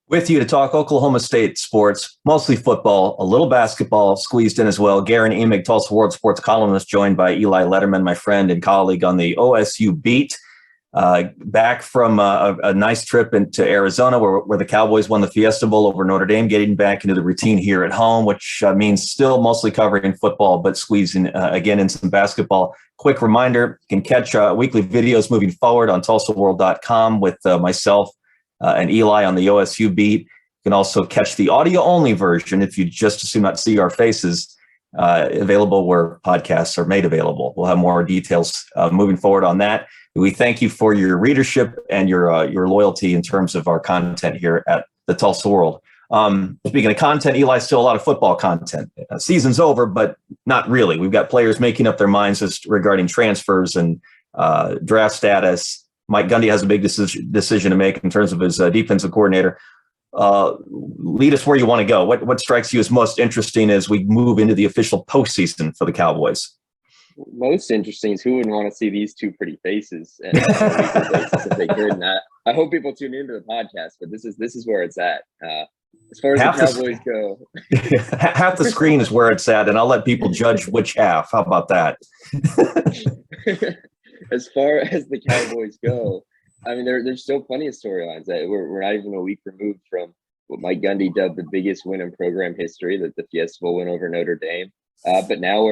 With you to talk Oklahoma State sports, mostly football, a little basketball squeezed in as well. Guerin Emig, Tulsa World Sports columnist, joined by Eli Lederman, my friend and colleague on the OSU beat. Back from a nice trip into Arizona where the Cowboys won the Fiesta Bowl over Notre Dame, getting back into the routine here at home, which means still mostly covering football, but squeezing again in some basketball. Quick reminder, you can catch weekly videos moving forward on TulsaWorld.com with myself and Eli on the OSU beat. You can also catch the audio-only version if you just assume not see our faces, available where podcasts are made available. We'll have more details moving forward on that. We thank you for your readership and your loyalty in terms of our content here at the Tulsa World. Speaking of content, Eli, still a lot of football content. Season's over, but not really. We've got players making up their minds as regarding transfers and draft status. Mike Gundy has a big decision to make in terms of his defensive coordinator. Lead us where you want to go. What strikes you as most interesting as we move into the official postseason for the Cowboys? Most interesting is who would want to see these two pretty faces on a weekly basis if they could. And I hope people tune into the podcast, but this is where it's at. As far as the Cowboys go, half the screen is where it's at, and I'll let people judge which half. How about that? As far as the Cowboys go, I mean, there's still plenty of storylines. We're not even a week removed from what Mike Gundy dubbed the biggest win in program history, the Fiesta Bowl win over Notre Dame. But now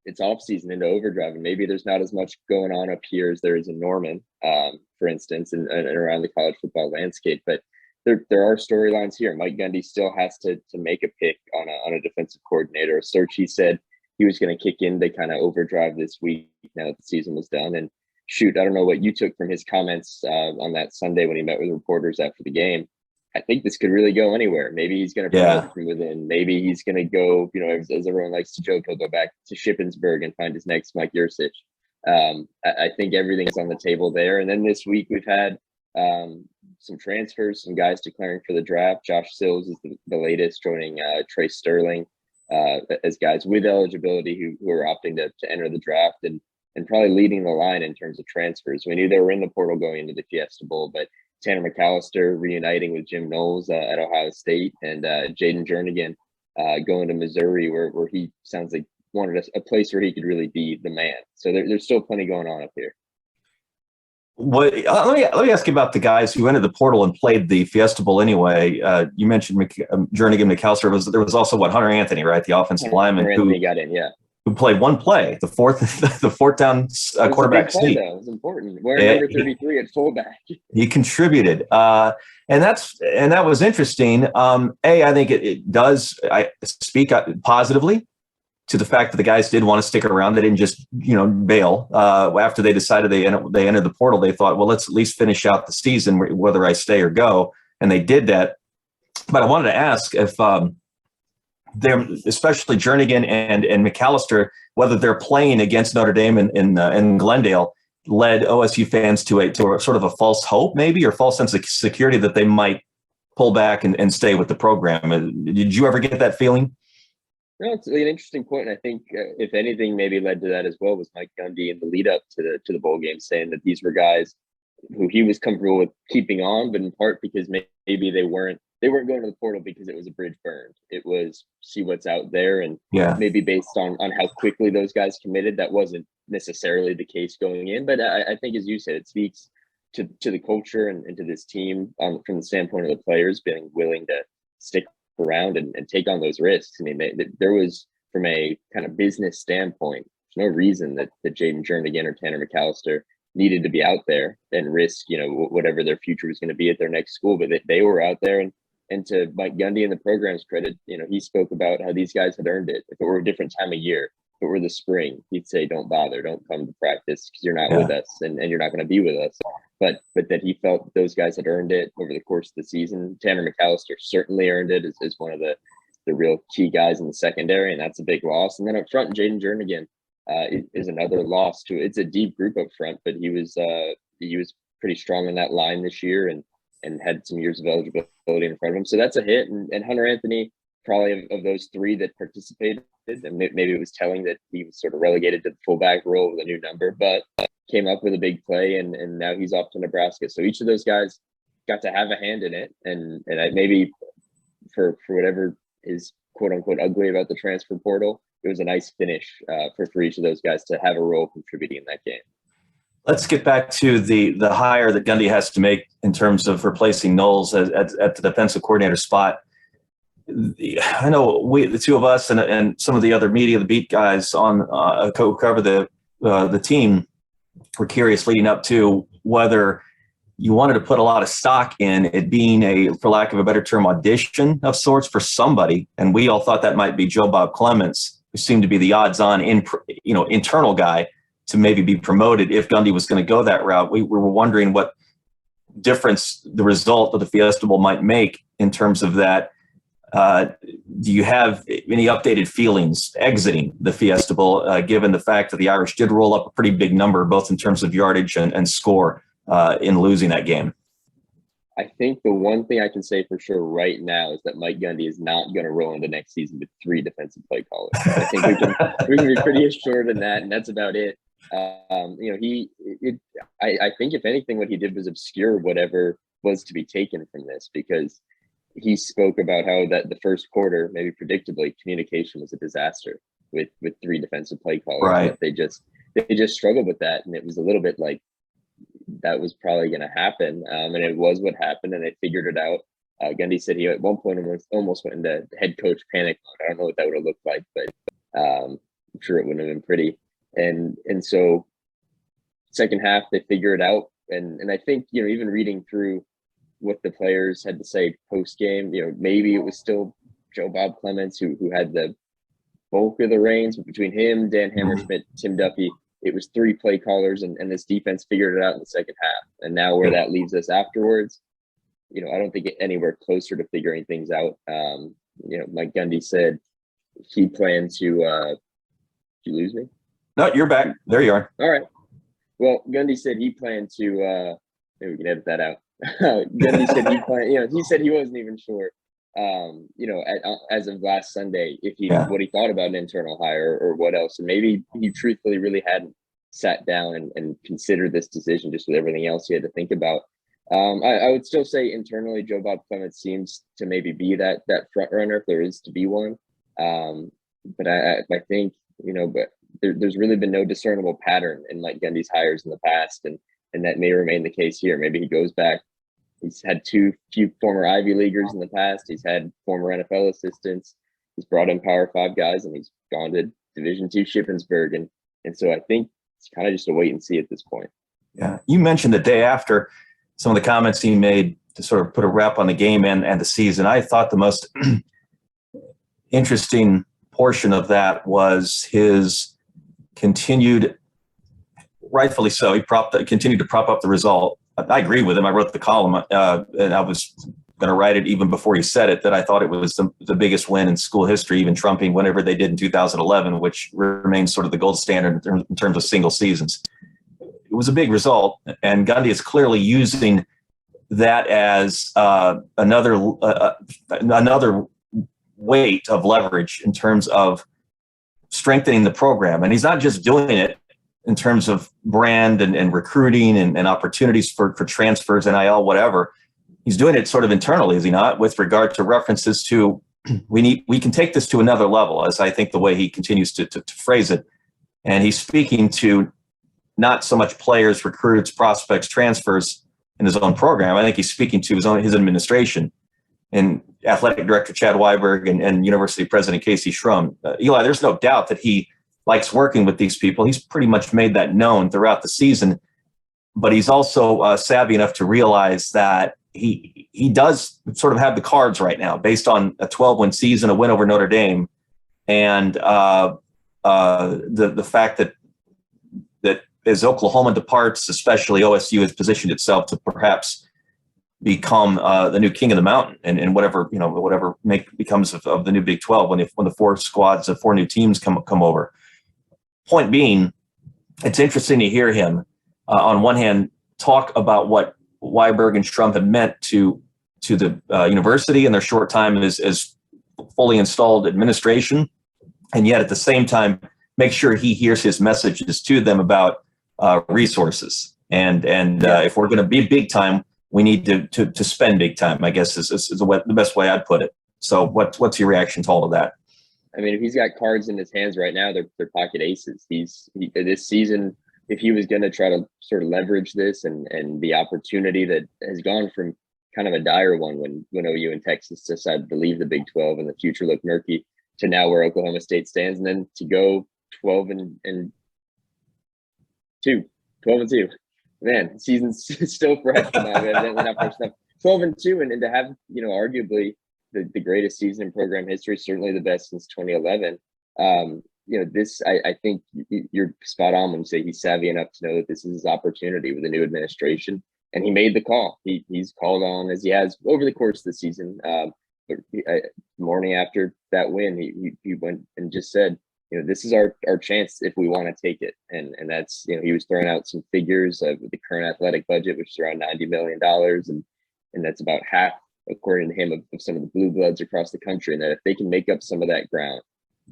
it's off season into overdrive, and maybe there's not as much going on up here as there is in Norman, for instance, and around the college football landscape. But there are storylines here. Mike Gundy still has to make a pick on a defensive coordinator, a search he said he was going to kick into kind of overdrive this week now that the season was done. And shoot, I don't know what you took from his comments on that Sunday when he met with reporters after the game. I think this could really go anywhere. Maybe he's going to promote from within. Maybe he's going to go, as everyone likes to joke, he'll go back to Shippensburg and find his next Mike Yurcich. I think everything's on the table there. And then this week we've had some transfers, some guys declaring for the draft. Josh Sills is the latest, joining Trey Sterling as guys with eligibility who are opting to enter the draft and probably leading the line in terms of transfers. We knew they were in the portal going into the Fiesta Bowl, but Tanner McAllister reuniting with Jim Knowles at Ohio State, and Jaden Jordan going to Missouri, where he sounds like wanted a place where he could really be the man. So there's still plenty going on up here. Let me ask you about the guys who entered the portal and played the Fiesta Bowl anyway. You mentioned Jernigan McAllister. There was also Hunter Anthony, right, the offensive lineman who got in, who played one play, the fourth down quarterback sneak. That was important. Wearing number 33 at fullback. He contributed, and that was interesting. I think it does. I speak positively to the fact that the guys did want to stick around. They didn't just bail after they decided they entered the portal. They thought, well, let's at least finish out the season, whether I stay or go, and they did that. But I wanted to ask if they're, especially Jernigan and McAllister, whether they're playing against Notre Dame in Glendale, led OSU fans to a sort of a false hope, maybe, or false sense of security that they might pull back and stay with the program. Did you ever get that feeling? No, it's an interesting point. And I think, if anything, maybe led to that as well was Mike Gundy in the lead up to the bowl game, saying that these were guys who he was comfortable with keeping on, but in part because maybe they weren't going to the portal because it was a bridge burned. It was see what's out there, and maybe based on how quickly those guys committed, that wasn't necessarily the case going in. But I think, as you said, it speaks to the culture and to this team from the standpoint of the players being willing to stick around and take on those risks. I mean, there was, from a kind of business standpoint, there's no reason that Jaden Jordan or Tanner McAllister needed to be out there and risk, whatever their future was going to be at their next school. But they were out there, and to Mike Gundy and the program's credit, he spoke about how these guys had earned it. If it were a different time of year, if it were the spring, he'd say, don't bother, don't come to practice because you're not with us and you're not going to be with us. But that he felt those guys had earned it over the course of the season. Tanner McAllister certainly earned it as one of the real key guys in the secondary, and that's a big loss. And then up front, Jaden Jordan again is another loss to it. It's a deep group up front, but he was pretty strong in that line this year and had some years of eligibility in front of him. So that's a hit. And Hunter Anthony, probably of those three that participated, and maybe it was telling that he was sort of relegated to the fullback role with a new number, but came up with a big play, and now he's off to Nebraska. So each of those guys got to have a hand in it, and maybe for whatever is quote unquote ugly about the transfer portal, it was a nice finish for each of those guys to have a role contributing in that game. Let's get back to the hire that Gundy has to make in terms of replacing Knowles at the defensive coordinator spot. I know the two of us and some of the other media, the beat guys on cover the team, were curious leading up to whether you wanted to put a lot of stock in it being a, for lack of a better term, audition of sorts for somebody, and we all thought that might be Joe Bob Clements, who seemed to be the odds-on internal guy to maybe be promoted if Gundy was going to go that route. We were wondering what difference the result of the Fiesta Bowl might make in terms of that. Do you have any updated feelings exiting the Fiesta Bowl, given the fact that the Irish did roll up a pretty big number, both in terms of yardage and score in losing that game? I think the one thing I can say for sure right now is that Mike Gundy is not going to roll into next season with 3 defensive play callers. I think we can be pretty assured in that, and that's about it. I think if anything, what he did was obscure whatever was to be taken from this, because he spoke about how that the first quarter, maybe predictably, communication was a disaster with 3 defensive play callers. Right. They just struggled with that, and it was a little bit like that was probably going to happen, and it was what happened, and they figured it out. Gundy said he at one point almost went into head coach panic mode. I don't know what that would have looked like, but I'm sure it wouldn't have been pretty. And so second half they figure it out, and I think even reading through what the players had to say post game, maybe it was still Joe Bob Clements who had the bulk of the reins, but between him, Dan Hammerschmidt, Tim Duffy, it was 3 play callers, and this defense figured it out in the second half. And now where that leaves us afterwards, I don't think anywhere closer to figuring things out. Mike Gundy said he planned to. Did you lose me? No, you're back. There you are. All right. Well, Gundy said he planned to. Maybe we can edit that out. Gundy said he planned. He said he wasn't even sure. As of last Sunday, if what he thought about an internal hire or what else, and maybe he truthfully really hadn't sat down and considered this decision just with everything else he had to think about. I would still say internally, Joe Bob Clements seems to maybe be that front runner if there is to be one. But I think but there's really been no discernible pattern in Mike Gundy's hires in the past, and that may remain the case here. Maybe he goes back. He's had few former Ivy Leaguers in the past. He's had former NFL assistants. He's brought in Power 5 guys, and he's gone to Division II Shippensburg. And so I think it's kind of just a wait and see at this point. Yeah. You mentioned the day after some of the comments he made to sort of put a wrap on the game and the season. I thought the most interesting portion of that was his continued, rightfully so, he continued to prop up the result. I agree with him. I wrote the column, and I was going to write it even before he said it, that I thought it was the biggest win in school history, even trumping whenever they did in 2011, which remains sort of the gold standard in terms of single seasons. It was a big result, and Gundy is clearly using that as another weight of leverage in terms of strengthening the program. And he's not just doing it in terms of brand and recruiting and opportunities for transfers, NIL, whatever. He's doing it sort of internally, is he not, with regard to references to we can take this to another level, as I think the way he continues to phrase it. And he's speaking to not so much players, recruits, prospects, transfers in his own program. I think he's speaking to his administration and athletic director Chad Weiberg and University president Casey Schrum. Eli, there's no doubt that he likes working with these people. He's pretty much made that known throughout the season, but he's also savvy enough to realize that he does sort of have the cards right now based on a 12-win season, a win over Notre Dame, and the fact that as Oklahoma departs, especially OSU has positioned itself to perhaps become the new king of the mountain, and whatever becomes of the new Big 12 when the 4 squads of 4 new teams come over. Point being, it's interesting to hear him on one hand talk about what Weiberg and Schrum have meant to the university in their short time as fully installed administration, and yet at the same time make sure he hears his messages to them about resources and if we're going to be big time, we need to spend big time, I guess is the best way I'd put it. So what's your reaction to all of that? I mean, if he's got cards in his hands right now, they're pocket aces. This season, if he was going to try to sort of leverage this and the opportunity that has gone from kind of a dire one when OU and Texas decided to leave the Big 12 and the future looked murky, to now where Oklahoma State stands, and then to go 12 and 2. Man, season's still fresh. Evidently not fresh enough. 12 and 2, and to have, arguably the greatest season in program history, certainly the best since 2011. This, I think you're spot on when you say he's savvy enough to know that this is his opportunity with a new administration, and he made the call. He's called on, as he has over the course of the season. But the morning after that win, he went and just said, this is our chance if we want to take it. And that's, he was throwing out some figures with the current athletic budget, which is around $90 million. And that's about half, according to him, of some of the blue bloods across the country. And that if they can make up some of that ground,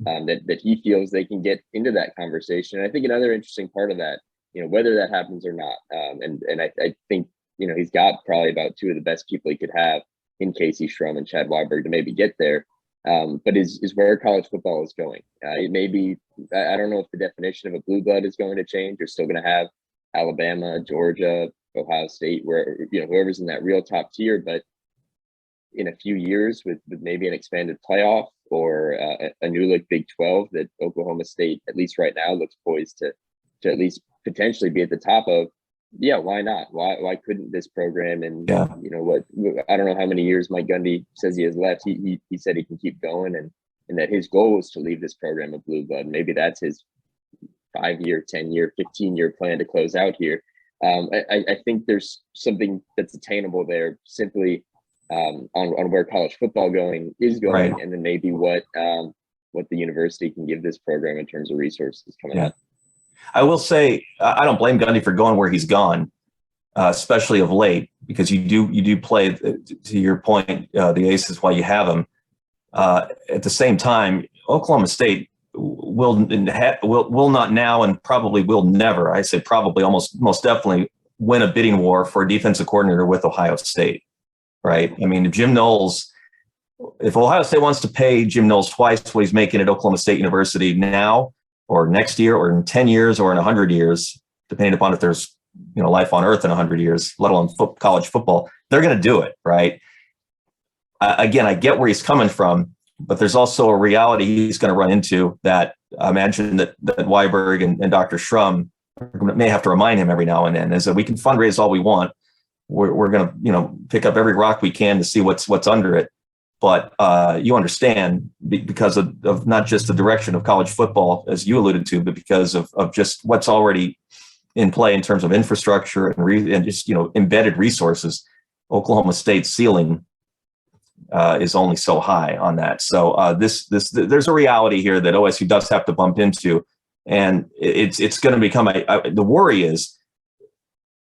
that he feels they can get into that conversation. And I think another interesting part of that, whether that happens or not. And I think, he's got probably about two of the best people he could have in Casey Strum and Chad Weiberg to maybe get there. But is where college football is going. It may be, I don't know if the definition of a blue blood is going to change. You're still going to have Alabama, Georgia, Ohio State, where, whoever's in that real top tier. But in a few years with maybe an expanded playoff or a new look Big 12 that Oklahoma State, at least right now, looks poised to at least potentially be at the top of, yeah, why not? Why couldn't this program? And I don't know how many years Mike Gundy says he has left. He said he can keep going, and that his goal is to leave this program a blue blood. Maybe that's his 5-year, 10-year, 15-year plan to close out here. I think there's something that's attainable there, simply on where college football is going, right. And then maybe what the university can give this program in terms of resources coming up. I will say I don't blame Gundy for going where he's gone, especially of late, because you do play, to your point, the aces while you have them. At the same time, Oklahoma State will not now and probably will never. I say probably most definitely win a bidding war for a defensive coordinator with Ohio State, right? I mean, if Ohio State wants to pay Jim Knowles twice what he's making at Oklahoma State University now, or next year, or in 10 years, or in 100 years, depending upon if there's life on Earth in 100 years, let alone college football, they're going to do it, right? Again, I get where he's coming from, but there's also a reality he's going to run into that I imagine that Weiberg and Dr. Strum may have to remind him every now and then, is that we can fundraise all we want. We're going to pick up every rock we can to see what's under it. But you understand, because of not just the direction of college football, as you alluded to, but because of just what's already in play in terms of infrastructure and just embedded resources, Oklahoma State's ceiling is only so high on that. So there's a reality here that OSU does have to bump into, and it's going to become the worry is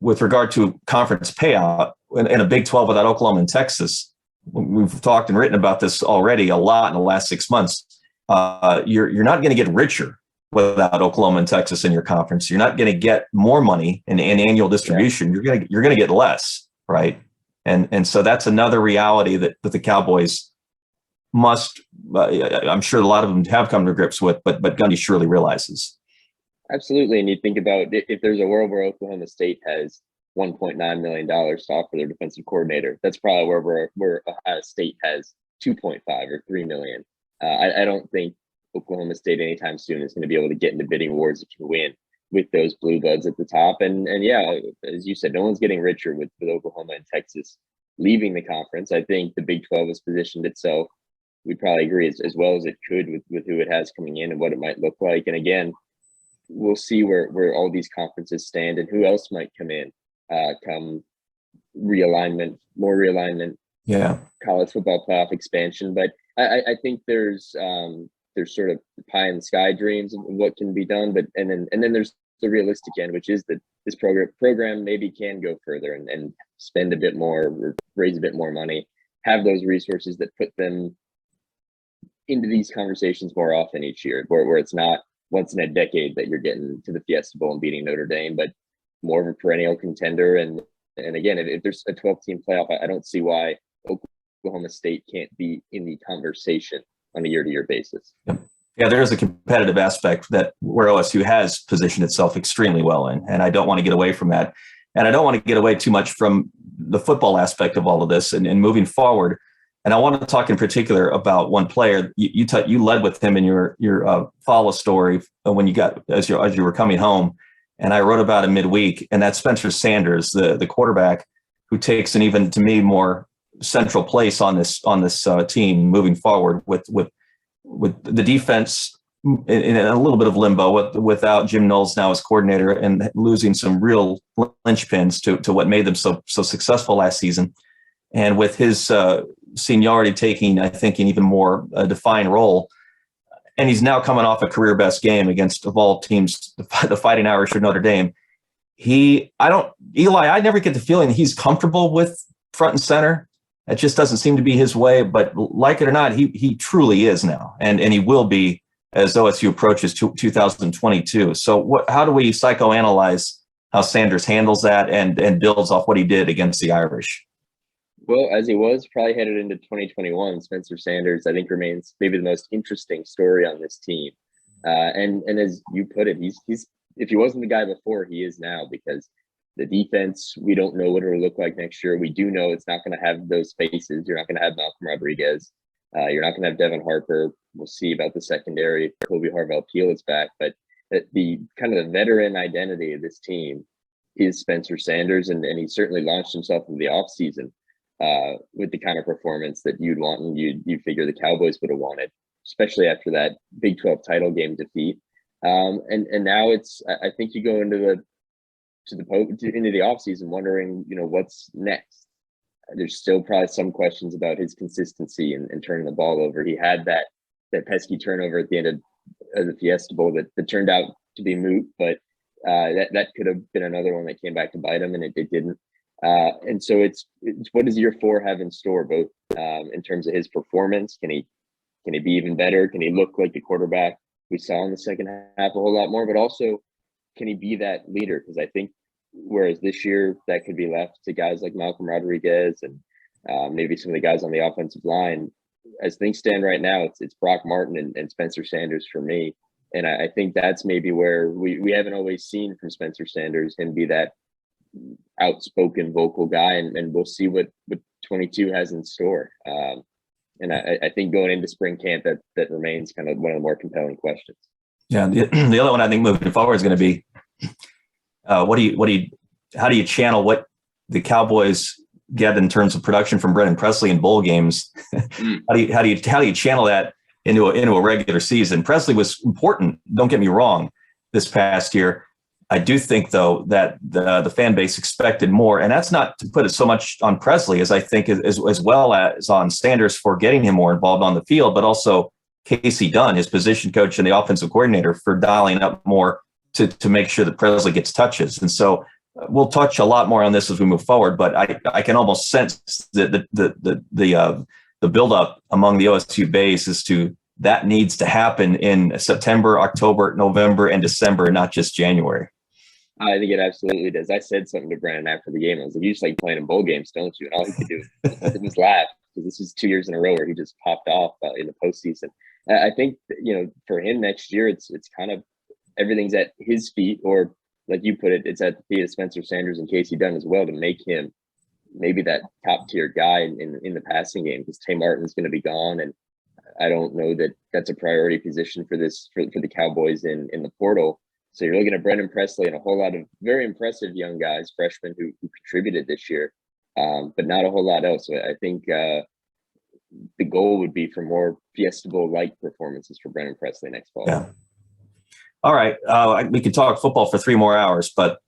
with regard to conference payout in a Big 12 without Oklahoma and Texas. We've talked and written about this already a lot in the last 6 months. You're not going to get richer without Oklahoma and Texas in your conference. You're not going to get more money in annual distribution. Yeah. You're going to get less, right? And so that's another reality that the Cowboys must. I'm sure a lot of them have come to grips with, but Gundy surely realizes. Absolutely, and you think about if there's a world where Oklahoma State has $1.9 million to offer their defensive coordinator, that's probably where Ohio State has 2.5 or 3 million. I don't think Oklahoma State anytime soon is going to be able to get into bidding wars if you win with those blue bloods at the top. And yeah, as you said, no one's getting richer with Oklahoma and Texas leaving the conference. I think the Big 12 has positioned itself, we probably agree, as well as it could with who it has coming in and what it might look like. And again, we'll see where all these conferences stand and who else might come in. Come more realignment, college football playoff expansion. But I think there's sort of pie in the sky dreams of what can be done, but and then there's the realistic end, which is that this program maybe can go further and spend a bit more, or raise a bit more money, have those resources that put them into these conversations more often each year, where it's not once in a decade that you're getting to the Fiesta Bowl and beating Notre Dame, but more of a perennial contender. And And again, if there's a 12-team playoff, I don't see why Oklahoma State can't be in the conversation on a year-to-year basis. Yeah, there is a competitive aspect that where OSU has positioned itself extremely well in, and I don't want to get away from that. And I don't want to get away too much from the football aspect of all of this and moving forward. And I want to talk in particular about one player. You led with him in your follow story when you got as you were coming home, and I wrote about him midweek. And that's Spencer Sanders, the quarterback, who takes an even to me more central place on this team moving forward with the defense in a little bit of limbo without Jim Knowles now as coordinator and losing some real linchpins to what made them so successful last season, and with his seniority taking, I think, an even more defined role. And he's now coming off a career best game against, of all teams, the Fighting Irish or Notre Dame. Eli, I never get the feeling that he's comfortable with front and center. It just doesn't seem to be his way, but like it or not, he truly is now. And he will be as OSU approaches 2022. So how do we psychoanalyze how Sanders handles that and builds off what he did against the Irish? Well, as he was probably headed into 2021, Spencer Sanders, I think, remains maybe the most interesting story on this team. And as you put it, he's if he wasn't the guy before, he is now, because the defense, we don't know what it'll look like next year. We do know it's not going to have those faces. You're not going to have Malcolm Rodriguez. You're not going to have Devin Harper. We'll see about the secondary. Kobe Harvell-Peel is back, but the kind of the veteran identity of this team is Spencer Sanders, and he certainly launched himself in the offseason with the kind of performance that you'd want and you figure the Cowboys would have wanted, especially after that Big 12 title game defeat. And now I think you go into the offseason wondering, what's next. There's still probably some questions about his consistency and turning the ball over. He had that pesky turnover at the end of the Fiesta Bowl that turned out to be moot, but that could have been another one that came back to bite him, and it didn't. And so it's what does year 4 have in store, both in terms of his performance? Can he be even better? Can he look like the quarterback we saw in the second half a whole lot more? But also, can he be that leader? Because I think whereas this year that could be left to guys like Malcolm Rodriguez and maybe some of the guys on the offensive line, as things stand right now, it's Brock Martin and Spencer Sanders for me. And I think that's maybe where we haven't always seen from Spencer Sanders him be that outspoken vocal guy, and we'll see what 22 has in store. And I think going into spring camp, that remains kind of one of the more compelling questions. Yeah, the other one I think moving forward is going to be how do you channel what the Cowboys get in terms of production from Brennan Presley in bowl games? How do you channel that into a regular season? Presley was important, don't get me wrong, this past year. I do think, though, that the fan base expected more, and that's not to put it so much on Presley as I think as well as on Sanders for getting him more involved on the field, but also Casey Dunn, his position coach and the offensive coordinator, for dialing up more to make sure that Presley gets touches. And so we'll touch a lot more on this as we move forward, but I can almost sense the buildup among the OSU base as to that needs to happen in September, October, November, and December, not just January. I think it absolutely does. I said something to Brandon after the game. I was like, "You just like playing in bowl games, don't you?" And all he could do was laugh, because this is 2 years in a row where he just popped off in the postseason. I think for him next year, it's kind of everything's at his feet, or like you put it, it's at the feet of Spencer Sanders and Casey Dunn as well, to make him maybe that top tier guy in the passing game, because Tay Martin's going to be gone, and I don't know that that's a priority position for the Cowboys in the portal. So you're looking at Brennan Presley and a whole lot of very impressive young guys, freshmen who contributed this year, but not a whole lot else. So I think the goal would be for more Fiesta Bowl-like performances for Brennan Presley next fall. Yeah. All right. We could talk football for 3 more hours, but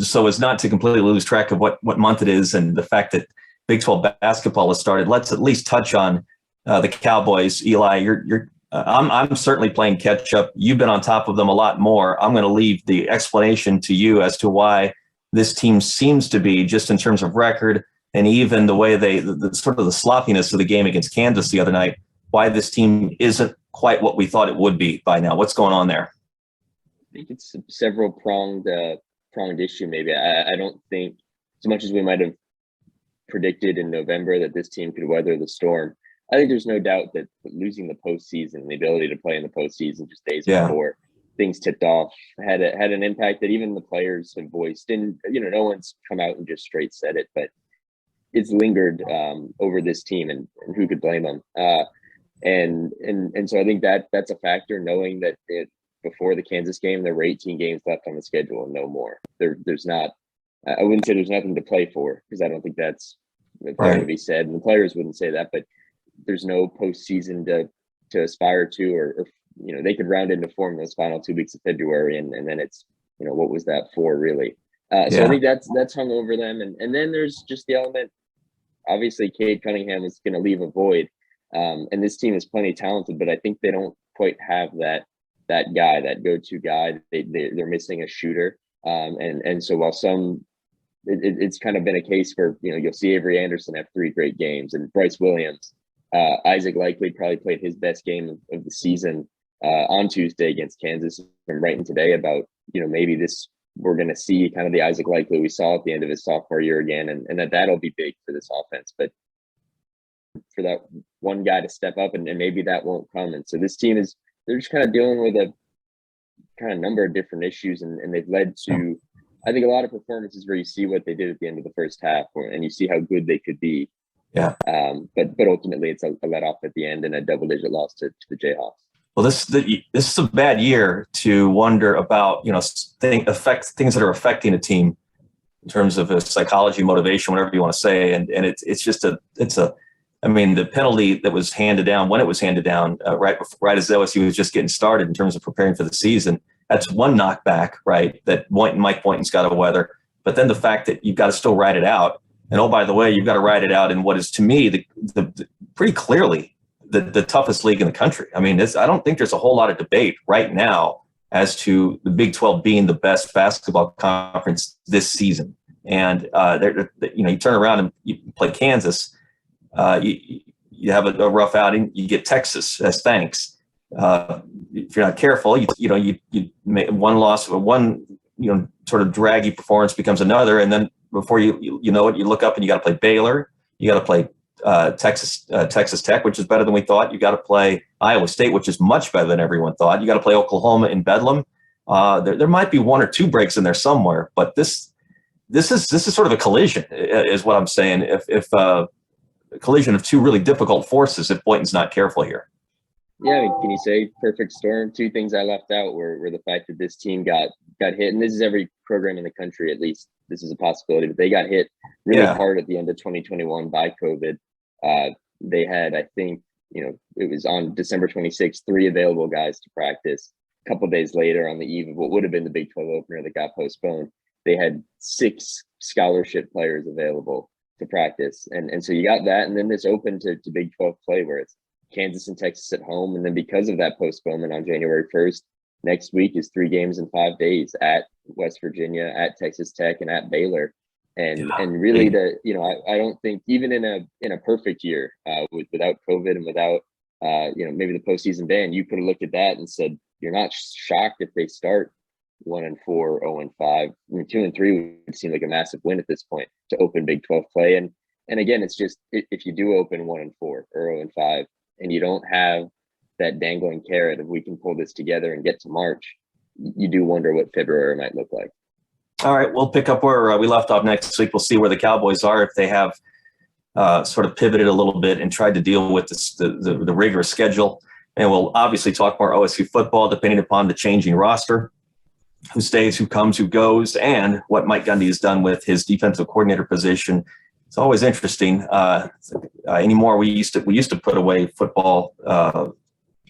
so as not to completely lose track of what month it is and the fact that Big 12 basketball has started, let's at least touch on the Cowboys. Eli, I'm certainly playing catch up. You've been on top of them a lot more. I'm going to leave the explanation to you as to why this team seems to be, just in terms of record and even the way the sort of the sloppiness of the game against Kansas the other night, why this team isn't quite what we thought it would be by now. What's going on there? I think it's several pronged issue. Maybe I don't think as much as we might have predicted in November that this team could weather the storm, I think there's no doubt that losing the postseason, the ability to play in the postseason just days before things tipped off, had an impact that even the players have voiced. And no one's come out and just straight said it, but it's lingered over this team, and who could blame them? And so I think that's a factor, knowing that before the Kansas game, there were 18 games left on the schedule and no more. There's not. I wouldn't say there's nothing to play for, because I don't think that's fair to be said, and the players wouldn't say that. But there's no postseason to aspire to, or they could round into form those final 2 weeks of February, and then it's what was that for, really? So I think that's hung over them, and then there's just the element. Obviously, Cade Cunningham is going to leave a void, and this team is plenty talented, but I think they don't quite have that guy, that go-to guy. They're missing a shooter, and so while it's kind of been a case for you'll see Avery Anderson have 3 great games, and Bryce Williams. Isaac Likely probably played his best game of the season on Tuesday against Kansas. I'm writing today about maybe we're going to see kind of the Isaac Likely we saw at the end of his sophomore year again, and that'll be big for this offense. But for that one guy to step up, and maybe that won't come. And so this team they're just kind of dealing with a kind of number of different issues, and they've led to, I think, a lot of performances where you see what they did at the end of the first half, and you see how good they could be. Yeah. But ultimately it's a let off at the end and a double-digit loss to the Jayhawks. Well, this is a bad year to wonder about, things that are affecting a team in terms of psychology, motivation, whatever you want to say. And the penalty that was handed down when it was handed down right as OSU was just getting started in terms of preparing for the season. That's one knockback, right? That Mike Boynton's got to weather. But then the fact that you've got to still ride it out. And oh, by the way, you've got to ride it out in what is, to me, the pretty clearly the toughest league in the country. I mean, I don't think there's a whole lot of debate right now as to the Big 12 being the best basketball conference this season. And you turn around and you play Kansas, you have a rough outing. You get Texas as thanks. If you're not careful, you make one loss or one sort of draggy performance becomes another, and then before you know it, you look up and you got to play Baylor. You got to play Texas Tech, which is better than we thought. You got to play Iowa State, which is much better than everyone thought. You got to play Oklahoma in Bedlam. There might be 1 or 2 breaks in there somewhere, but this is sort of a collision, is what I'm saying. If a collision of 2 really difficult forces, if Boynton's not careful here. Yeah, I mean, can you say perfect storm? 2 things I left out were the fact that this team got hit, and this is every program in the country, at least this is a possibility, but they got hit really hard at the end of 2021 by COVID. They had, I think, it was on December 26th, 3 available guys to practice. A couple of days later, on the eve of what would have been the Big 12 opener that got postponed, they had 6 scholarship players available to practice. And so you got that, and then this opened to Big 12 play, where it's Kansas and Texas at home. And then because of that postponement on January 1st, next week is 3 games in 5 days at West Virginia, at Texas Tech, and at Baylor. And really, I don't think, even in a perfect year without COVID and without maybe the postseason ban, you could have looked at that and said you're not shocked if they start 1-4, 0-5. I mean, 2-3 would seem like a massive win at this point to open Big 12 play. And again, it's just, if you do open 1-4 or 0-5, and you don't have that dangling carrot of we can pull this together and get to March, you do wonder what February might look like. All right, we'll pick up where we left off next week. We'll see where the Cowboys are, if they have sort of pivoted a little bit and tried to deal with the rigorous schedule. And we'll obviously talk more OSU football, depending upon the changing roster, who stays, who comes, who goes, and what Mike Gundy has done with his defensive coordinator position. It's always interesting. Anymore, we used to put away football,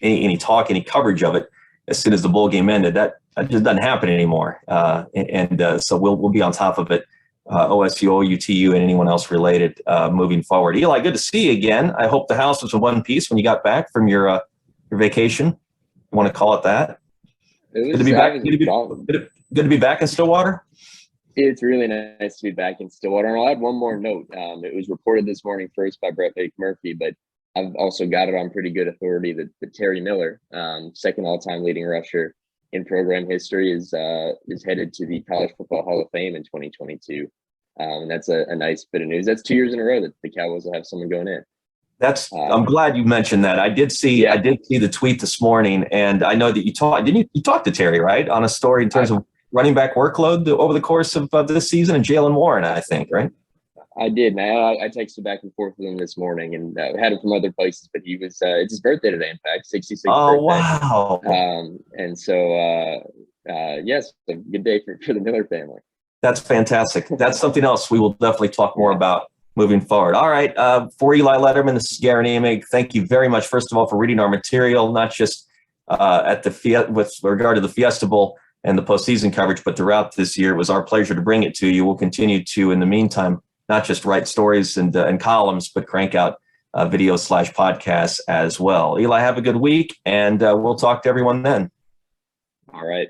any talk, any coverage of it as soon as the bowl game ended. That just doesn't happen anymore. So we'll be on top of it. OSU, OUTU, and anyone else related moving forward. Eli, good to see you again. I hope the house was in one piece when you got back from your vacation. You want to call it that? Good to be back. Good to be back in Stillwater. It's really nice to be back in Stillwater. And I'll add one more note. It was reported this morning first by Brett Murphy, but I've also got it on pretty good authority that Terry Miller, second all-time leading rusher in program history, is headed to the College Football Hall of Fame in 2022. And that's a nice bit of news. That's 2 years in a row that the Cowboys will have someone going in. I'm glad you mentioned that. I did see the tweet this morning, and I know that you talked to Terry, right, on a story in terms of running back workload over the course of this season, and Jalen Warren, I think, right? I did, man. I texted back and forth with him this morning, and had him from other places, but he was it's his birthday today, in fact, 66th birthday. Wow. And so yes, a good day for the Miller family. That's fantastic. That's something else we will definitely talk more about moving forward. All right. For Eli Lederman, this is Guerin Emig. Thank you very much, first of all, for reading our material, not just with regard to the Fiesta Bowl and the postseason coverage, but throughout this year. It was our pleasure to bring it to you. We'll continue to, in the meantime, not just write stories and columns, but crank out videos/podcasts as well. Eli, have a good week, and we'll talk to everyone then. All right.